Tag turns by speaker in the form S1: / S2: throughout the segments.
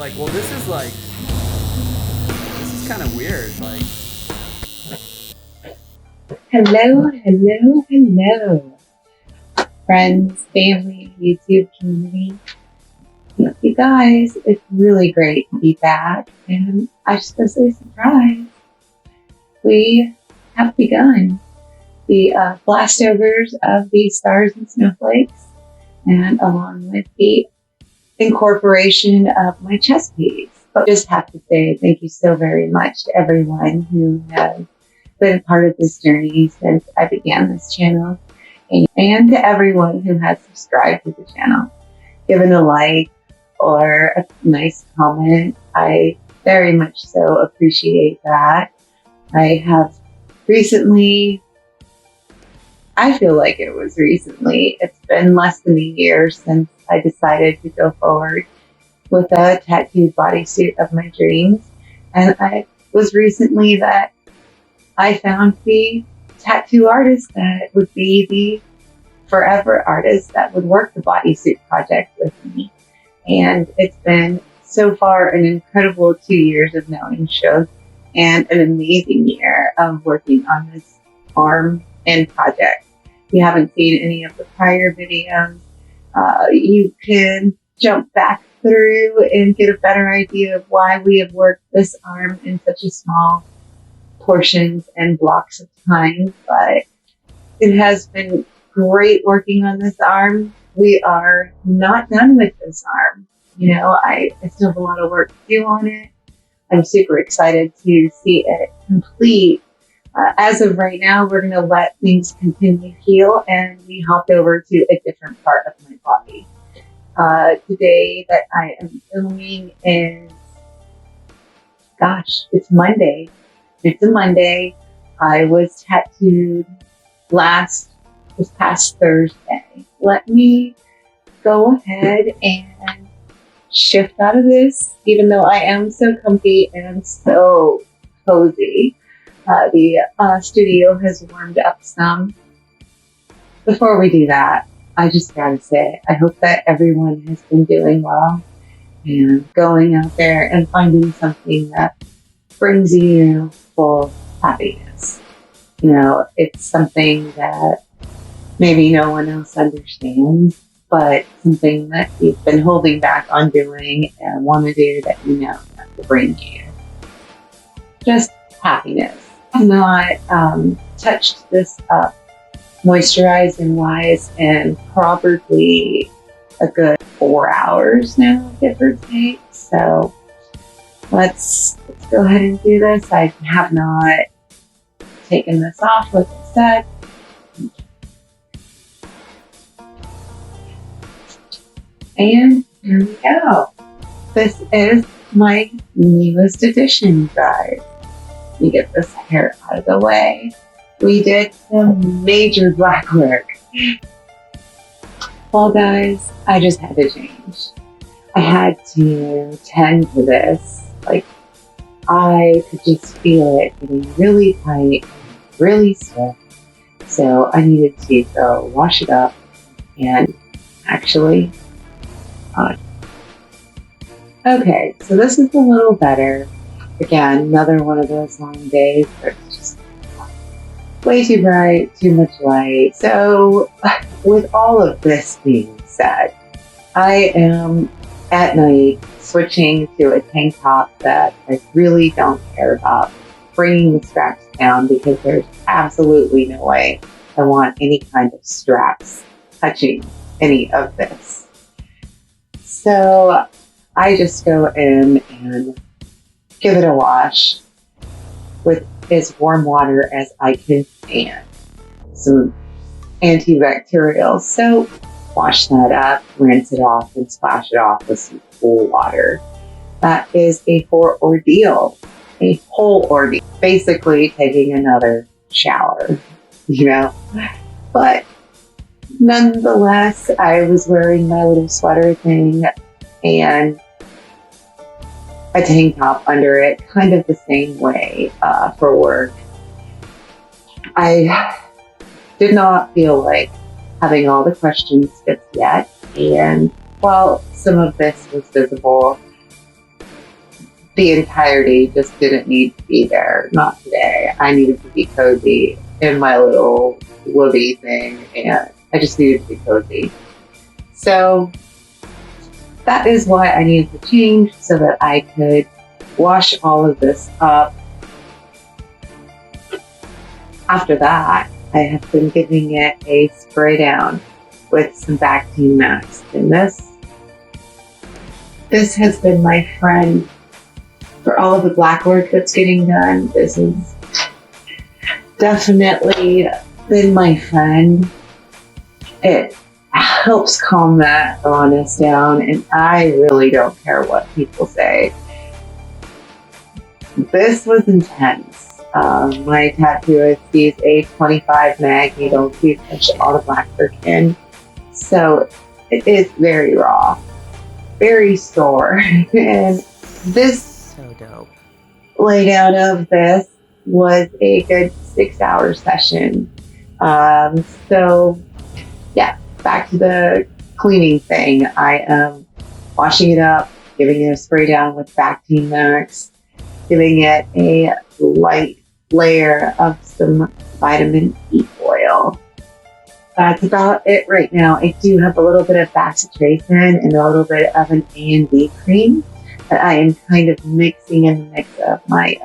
S1: like, well, this is kind of weird. Like,
S2: Hello, hello, hello, friends, family, YouTube community. You guys, it's really great to be back, and I just want to say surprise. We have begun the blastovers of the stars and snowflakes, and along with the incorporation of my chess piece. But I just have to say thank you so very much to everyone who has been a part of this journey since I began this channel, and to everyone who has subscribed to the channel, given a like or a nice comment. I very much so appreciate that. I have recently, I feel like it was recently, it's been less than a year since I decided to go forward with a tattooed bodysuit of my dreams. And I was recently that I found the tattoo artist that would be the forever artist that would work the bodysuit project with me. And it's been so far an incredible 2 years of knowing Shug and an amazing year of working on this arm and project. If you haven't seen any of the prior videos, you can jump back through and get a better idea of why we have worked this arm in such a small portions and blocks of time. But it has been great working on this arm. We are not done with this arm. You know, I still have a lot of work to do on it. I'm super excited to see it complete. As of right now, we're going to let things continue to heal, and we hopped over to a different part of my body. Today that I am filming is, it's Monday. It's a Monday. I was tattooed this past Thursday. Let me go ahead and shift out of this, even though I am so comfy and so cozy. The studio has warmed up some. Before we do that, I just gotta say, I hope that everyone has been doing well and going out there and finding something that brings you full happiness. You know, it's something that maybe no one else understands, but something that you've been holding back on doing and want to do that you know that will bring you just happiness. I've not touched this up moisturizing wise in probably a good 4 hours now, give or take. So let's go ahead and do this. I have not taken this off, like I said. And here we go. This is my newest addition, guys. Let me get this hair out of the way. We did some major black work. Well, guys, I just had to change. I had to tend to this. Like, I could just feel it getting really tight, really stiff. So I needed to go wash it up and actually, okay, so this is a little better. Again, another one of those long days where it's just way too bright, too much light. So with all of this being said, I am at night switching to a tank top that I really don't care about bringing the straps down, because there's absolutely no way I want any kind of straps touching any of this. So I just go in and give it a wash with as warm water as I can stand. Some antibacterial soap, wash that up, rinse it off, and splash it off with some cool water. That is a whole ordeal. Basically taking another shower, you know. But nonetheless, I was wearing my little sweater thing and a tank top under it, kind of the same way for work. I did not feel like having all the questions just yet, and while some of this was visible, the entirety just didn't need to be there. Not today. I needed to be cozy in my little woolly thing, and I just needed to be cozy. So that is why I needed to change, so that I could wash all of this up. After that, I have been giving it a spray down with some Bactine Max. And this has been my friend for all of the black work that's getting done. This has definitely been my friend. It helps calm that rawness down, and I really don't care what people say. This was intense. My tattooist sees a 25 mag needle to push all the black work in, so it is very raw, very sore. And this
S1: so dope.
S2: laydown of this was a good 6-hour session. So yeah, back to the cleaning thing. I am washing it up, giving it a spray down with Bactine Max, giving it a light layer of some vitamin E oil. That's about it right now. I do have a little bit of bacitracin and a little bit of an A&D cream that I am kind of mixing in the mix of my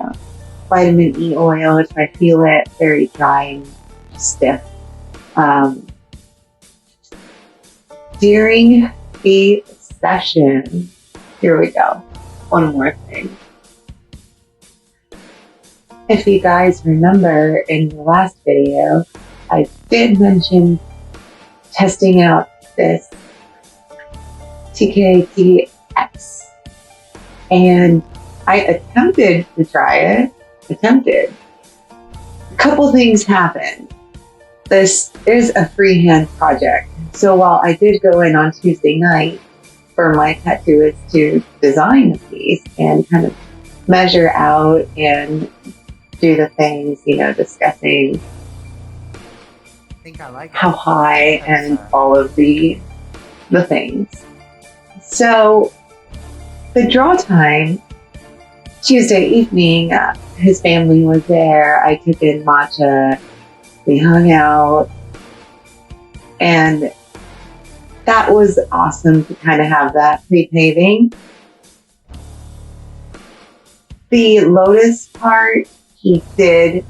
S2: vitamin E oil, if I feel it very dry and stiff. During the session, here we go. One more thing. If you guys remember in the last video, I did mention testing out this TKTX, and I attempted to try it. A couple things happened. This is a freehand project. So while I did go in on Tuesday night for my tattooist to design a piece and kind of measure out and do the things, discussing how high and all of the things. So the draw time, Tuesday evening, his family was there. I took in matcha. We hung out, and that was awesome to kind of have that pre-paving. The lotus part, he did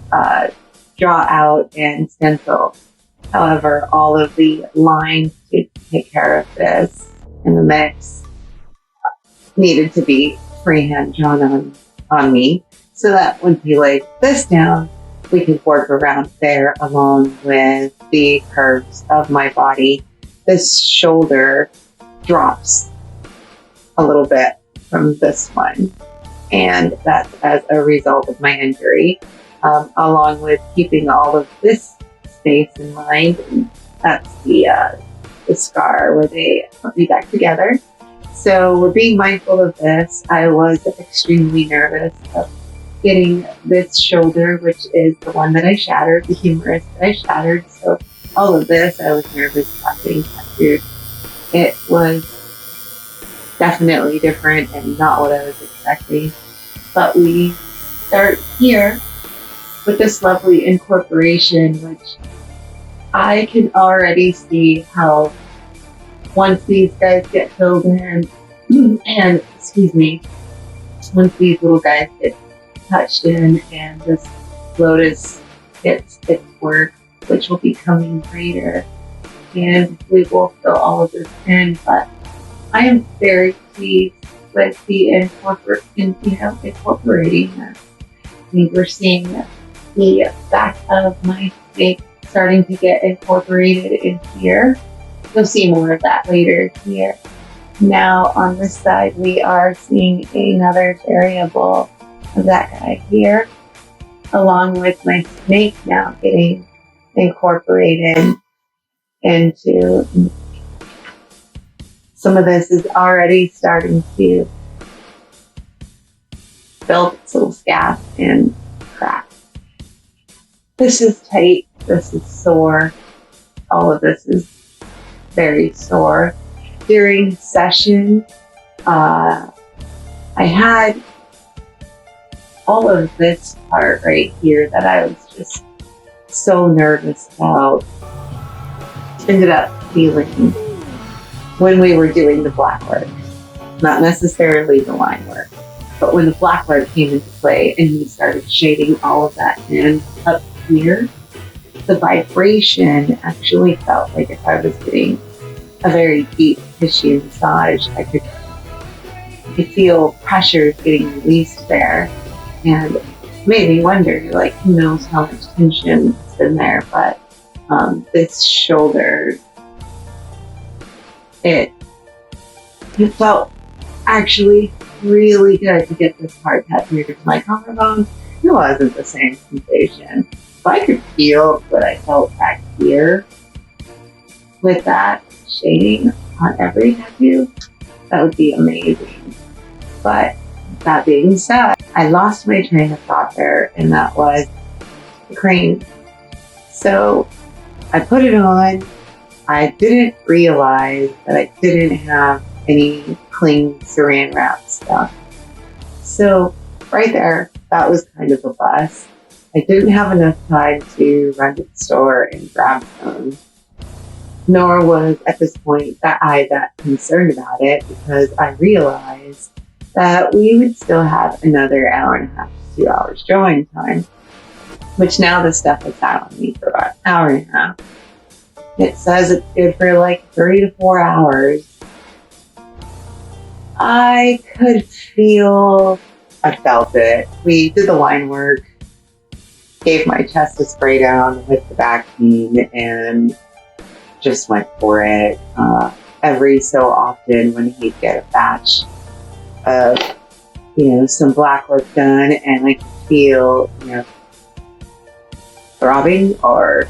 S2: draw out and stencil. However, all of the lines to take care of this in the mix needed to be freehand drawn on me, so that when he laid this down, we could work around there along with the curves of my body. This shoulder drops a little bit from this one, and that's as a result of my injury, along with keeping all of this space in mind. And that's the scar where they put me back together. So we're being mindful of this. I was extremely nervous of getting this shoulder, which is the one that I shattered, the humerus that I shattered. So all of this, I was nervous about getting tattooed. It was definitely different and not what I was expecting. But we start here with this lovely incorporation, which I can already see how once these guys get filled in, and once these little guys get touched in and this lotus gets its work, which will be coming later, and we will fill all of this in. But I am very pleased with the incorporating this. We're seeing the back of my snake starting to get incorporated in here. You'll see more of that later here. Now on this side, we are seeing another variable of that guy here, along with my snake now getting incorporated into. Some of this is already starting to build its little scab and crack. This is tight, this is sore, all of this is very sore. During session, I had all of this part right here that I was just so nervous about ended up healing when we were doing the black work. Not necessarily the line work, but when the black work came into play and we started shading all of that in up here, the vibration actually felt like if I was getting a very deep tissue massage. I could feel pressure getting released there, and made me wonder, like, who knows how much tension has been there, but this shoulder, it felt actually really good to get this hard tattooed to my collarbone. It wasn't the same sensation. If I could feel what I felt back here with that shading on every tattoo, that would be amazing. But that being said, I lost my train of thought there, and that was the crane. So I put it on. I didn't realize that I didn't have any clean saran wrap stuff. So right there, that was kind of a bust. I didn't have enough time to run to the store and grab some, nor was at this point that I that concerned about it, because I realized that we would still have another hour and a half to 2 hours drawing time, which now this stuff has sat on me for about an hour and a half. It says it's good for like 3 to 4 hours. I felt it. We did the line work, gave my chest a spray down with the back pain, and just went for it. Every so often when he'd get a batch of, some black work done, and I could feel, throbbing or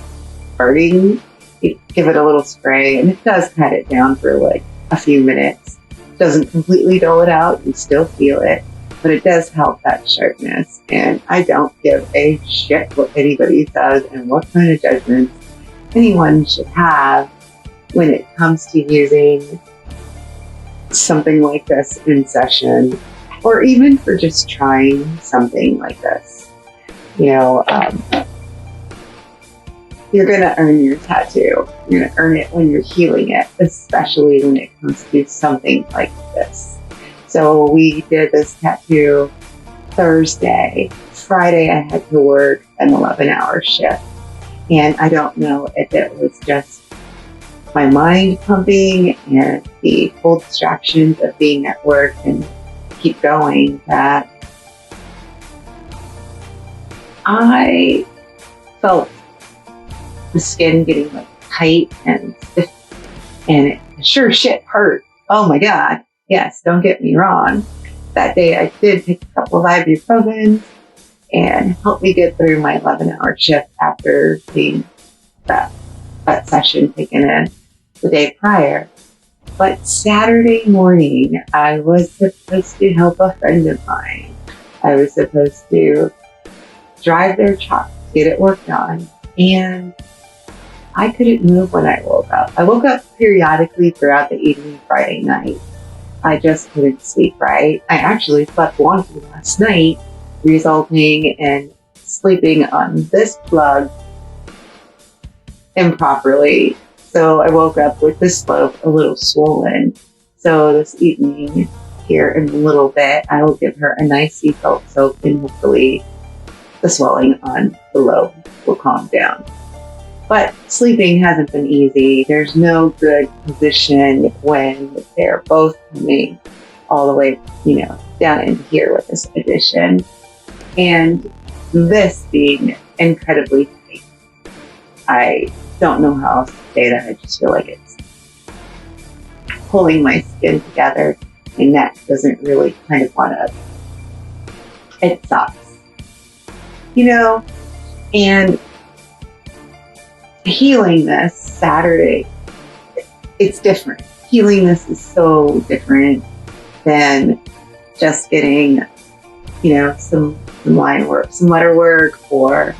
S2: burning, you give it a little spray, and it does cut it down for like a few minutes. Doesn't completely dull it out, you still feel it, but it does help that sharpness. And I don't give a shit what anybody says and what kind of judgments anyone should have when it comes to using something like this in session, or even for just trying something like this. You're going to earn your tattoo. You're going to earn it when you're healing it, especially when it comes to something like this. So we did this tattoo Thursday. Friday, I had to work an 11-hour shift. And I don't know if it was just my mind pumping and the full distractions of being at work and keep going, that I felt the skin getting like tight and stiff, and it sure shit hurt. Oh my God. Yes, don't get me wrong. That day I did take a couple of ibuprofen and helped me get through my 11-hour shift after being that session taken in the day prior. But Saturday morning, I was supposed to help a friend of mine. I was supposed to drive their truck, get it worked on, and I couldn't move when I woke up. I woke up periodically throughout the evening Friday night. I just couldn't sleep right. I actually slept wonky last night, resulting in sleeping on this plug improperly. So I woke up with the slope a little swollen. So this evening, here in a little bit, I will give her a nice sea salt soak, and hopefully the swelling on the lobe will calm down. But sleeping hasn't been easy. There's no good position when they're both coming all the way, down in here with this addition. And this being incredibly tight. I don't know how else to say that. I just feel like it's pulling my skin together. My neck doesn't really kind of want to. It sucks. And healing this Saturday, it's different. Healing this is so different than just getting, some line work, some letter work, or,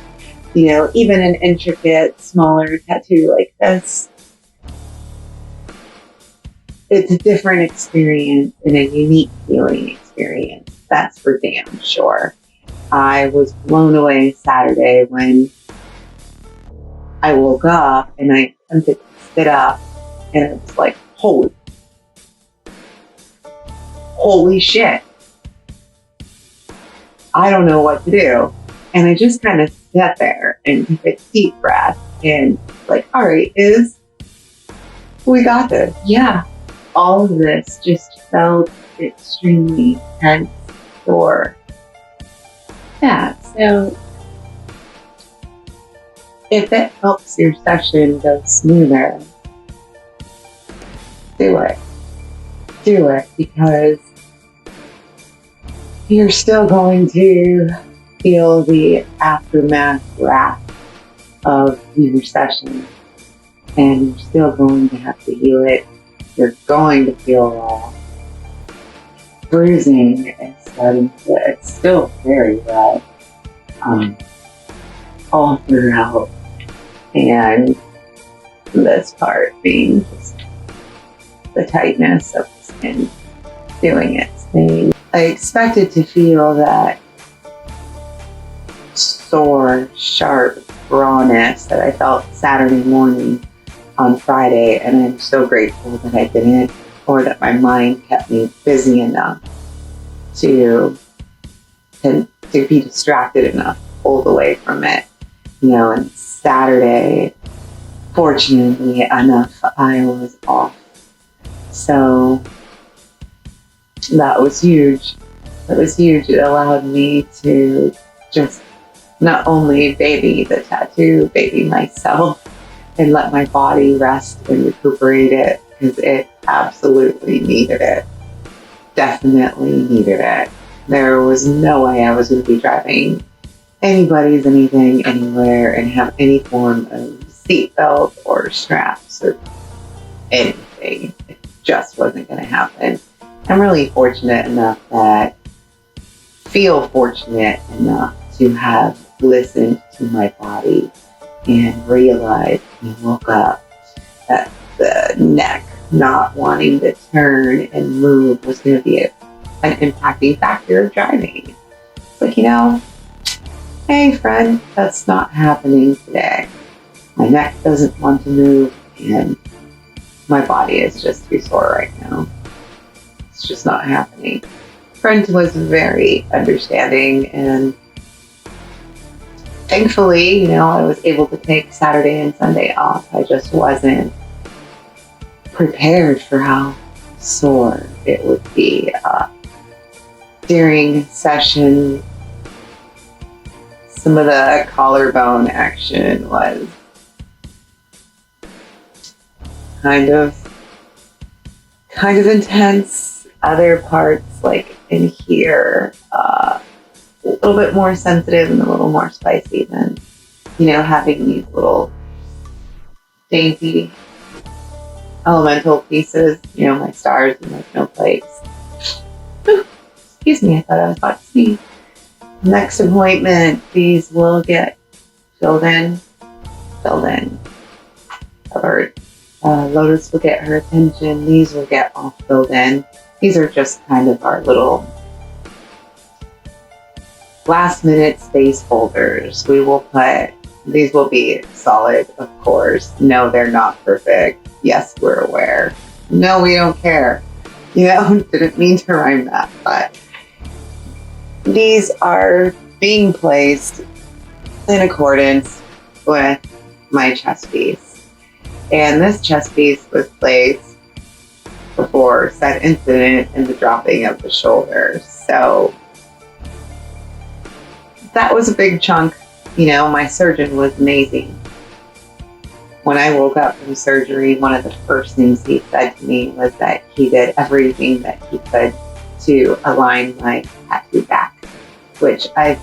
S2: even an intricate, smaller tattoo like this. It's a different experience and a unique healing experience. That's for damn sure. I was blown away Saturday when I woke up and I attempted to sit up, and it was like, holy shit. I don't know what to do. And I just kind of sat there and took a deep breath and like, all right, we got this. Yeah. All of this just felt extremely tense for that. So if it helps your session go smoother, do it. Do it, because you're still going to feel the aftermath wrath of your session, and you're still going to have to heal it. You're going to feel bruising and starting to, it's still very red all throughout, and this part being just the tightness of the skin doing its thing. I expected to feel that sore, sharp rawness that I felt Saturday morning on Friday, and I'm so grateful that I didn't, or that my mind kept me busy enough to be distracted enough, pulled away from it. And Saturday, fortunately enough, I was off. So that was huge. That was huge. It allowed me to just not only baby the tattoo, baby myself, and let my body rest and recuperate it, because it absolutely needed it. Definitely needed it. There was no way I was going to be driving anybody's anything anywhere and have any form of seatbelt or straps or anything. It just wasn't going to happen. I'm really fortunate enough to have listened to my body and realized and woke up that the neck not wanting to turn and move was going to be an impacting factor of driving. It's like, hey friend, that's not happening today. My neck doesn't want to move, and my body is just too sore right now. It's just not happening. Friend was very understanding, and thankfully, I was able to take Saturday and Sunday off. I just wasn't prepared for how sore it would be. During session, some of the collarbone action was kind of intense. Other parts, like in here, a little bit more sensitive and a little more spicy than, having these little dainty elemental pieces, my stars and my snowflakes. Excuse me, I thought I was about to sneeze. Next appointment, these will get filled in. Covered. Lotus will get her attention. These will get all filled in. These are just kind of our little last minute space holders. These will be solid, of course. No, they're not perfect. Yes, we're aware. No, we don't care. Didn't mean to rhyme that, but these are being placed in accordance with my chest piece. And this chest piece was placed before said incident and the dropping of the shoulders. So that was a big chunk. My surgeon was amazing. When I woke up from surgery, one of the first things he said to me was that he did everything that he could to align my tattoo back, which I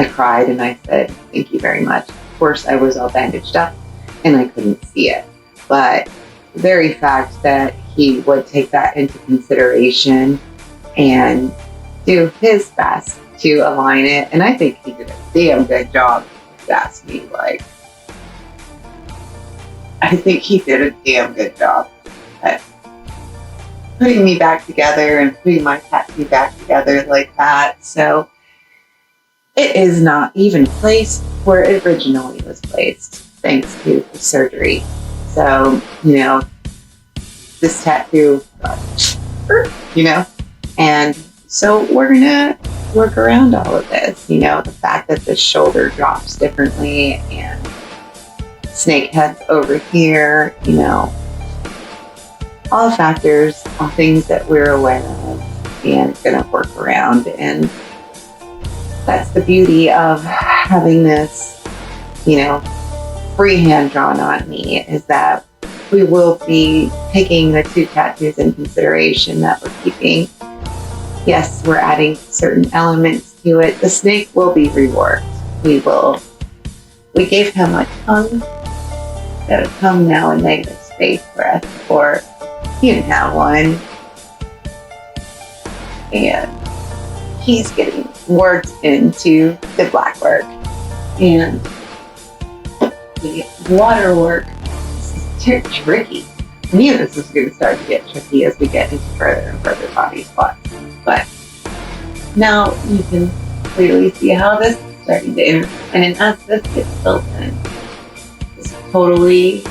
S2: cried and I said, thank you very much. Of course, I was all bandaged up and I couldn't see it. But the very fact that he would take that into consideration and do his best to align it, and I think he did a damn good job, if you ask me. I think he did a damn good job at putting me back together and putting my tattoo back together like that. So it is not even placed where it originally was placed, thanks to the surgery. So, this tattoo, and so we're gonna work around all of this, the fact that the shoulder drops differently and snake heads over here, all factors, all things that we're aware of and gonna work around. And that's the beauty of having this, freehand drawn on me, is that we will be taking the 2 tattoos in consideration that we're keeping. Yes, we're adding certain elements to it. The snake will be reworked. We gave him a tongue, got a tongue now, a negative space breath before he didn't have one. And he's getting worked into the black work. And the water work, this is tricky. I knew this was going to start to get tricky as we get into further and further body spots. But now you can clearly see how this is starting to intertwine. And as this gets filled in, this totally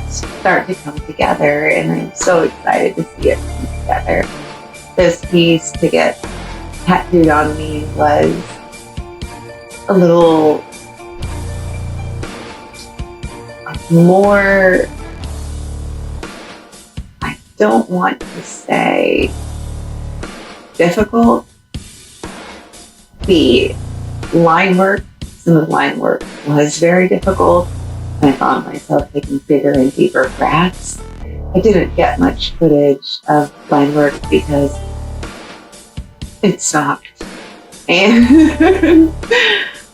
S2: start to come together. And I'm so excited to see it come together. This piece to get tattooed on me was a little more, I don't want to say difficult. The line work, some of the line work was very difficult. I found myself taking bigger and deeper breaths. I didn't get much footage of line work because it stopped. And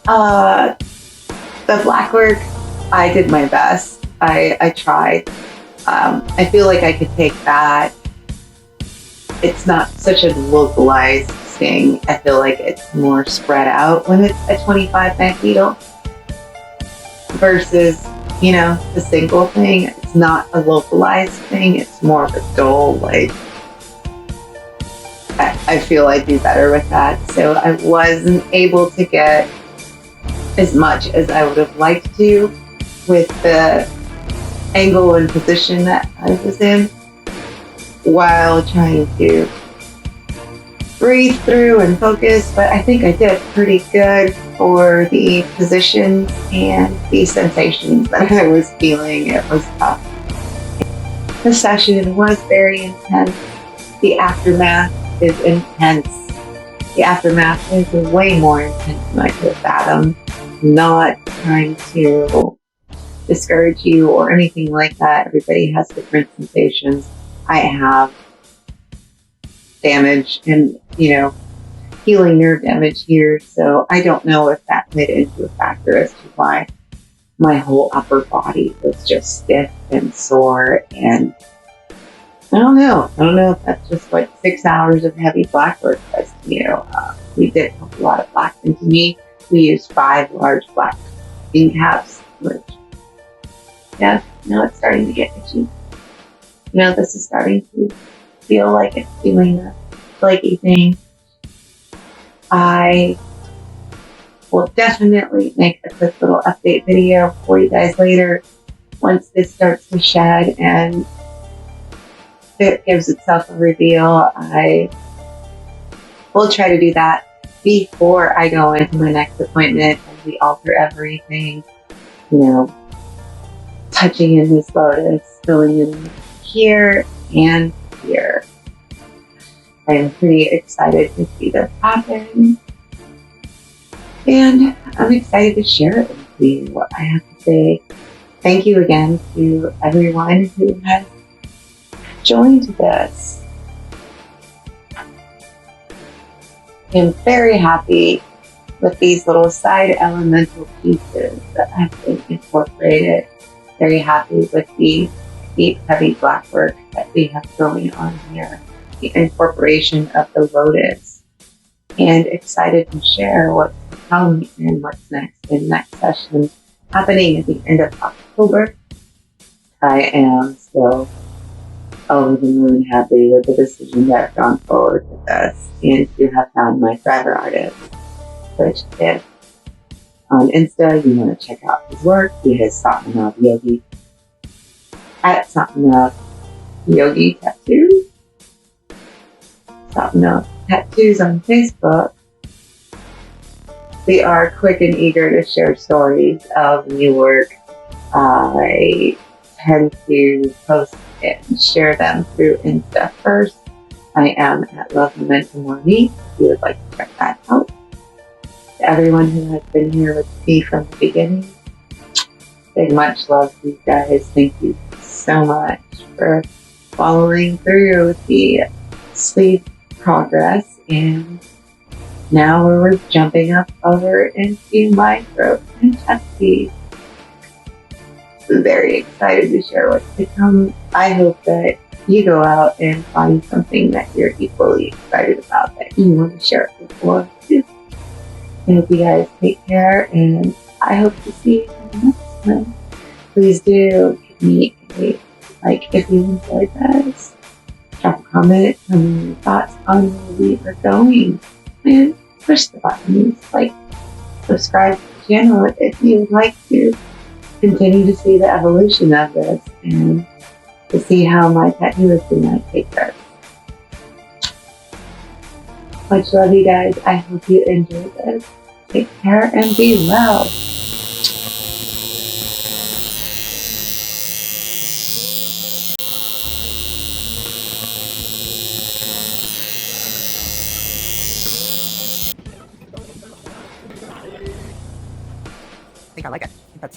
S2: the black work, I did my best. I tried. I feel like I could take that. It's not such a localized sting. I feel like it's more spread out when it's a 25 mag needle versus, the single thing. It's not a localized thing. It's more of a dull, I feel I do better with that. So I wasn't able to get as much as I would have liked to with the angle and position that I was in, while trying to breathe through and focus. But I think I did pretty good for the positions and the sensations that I was feeling. It was tough. The session was very intense. The aftermath is intense. The aftermath is way more intense than I could have fathomed. Not trying to discourage you or anything like that. Everybody has different sensations. I have damage and, healing nerve damage here. So I don't know if that played into a factor as to why my whole upper body was just stiff and sore. And I don't know if that's just what 6 hours of heavy black work does to you. We did pump a lot of black into me. We used 5 large black bean caps, which, yeah, now it's starting to get itchy. This is starting to feel like it's doing the flaky thing. I will definitely make a quick little update video for you guys later once this starts to shed and it gives itself a reveal. I will try to do that before I go into my next appointment and we alter everything, touching in this lotus, filling in here and here. I am pretty excited to see this happen. And I'm excited to share it with you. I have to say thank you again to everyone who has joined this. I'm very happy with these little side elemental pieces that have been incorporated. Very happy with the deep, heavy black work that we have going on here. The incorporation of the lotus. And excited to share what's to come and what's next in next session happening at the end of October. I am still over the moon happy with the decision that I've gone forward with this and to have found my forever artist. Which if on Insta you want to check out his work, he has Satmanav Yogi at Satmanav Yogi Tattoo. Satmanav Tattoos on Facebook. We are quick and eager to share stories of new work. I tend to post and share them through Insta first. I am at Love Momentum Morning if you would like to check that out. To everyone who has been here with me from the beginning, big much love to you guys. Thank you so much for following through with the sleeve progress, and now we're jumping up over into my throat and chest piece. I'm very excited to share what's to come. I hope that you go out and find something that you're equally excited about that you want to share it with the world too. I hope you guys take care, and I hope to see you in the next one. Please do give me a like if you enjoyed this. Drop a comment, tell me your thoughts on where we are going, and push the buttons like subscribe to the channel if you would like to continue to see the evolution of this and to see how my tattooist and I take this. Much love, you guys. I hope you enjoyed this. Take care and be well.
S1: I think I like it. I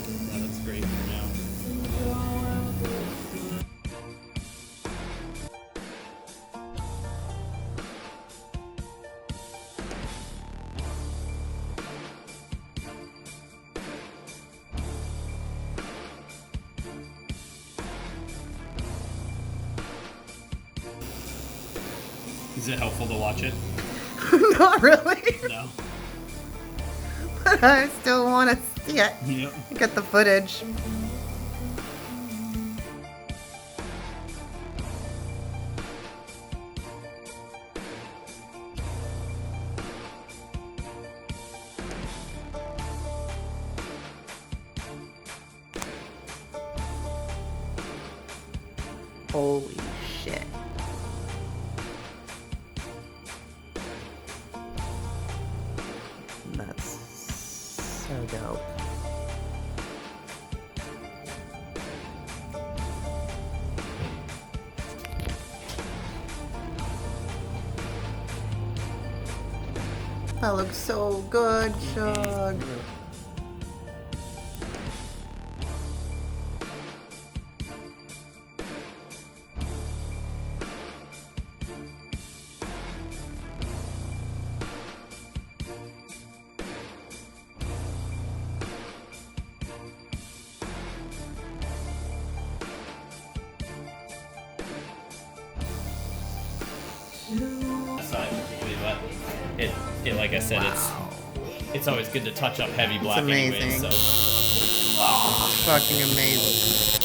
S1: think that's
S3: great for now. Is it helpful to watch it?
S1: not really.
S3: No.
S1: But I still want to see it.
S3: Yep.
S1: Get the footage. Holy shit. That's so dope. That looks so good, Shug.
S3: Side particularly, but it like I said, it's always good to touch up heavy black anyway.
S1: amazing.
S3: So
S1: Fucking amazing.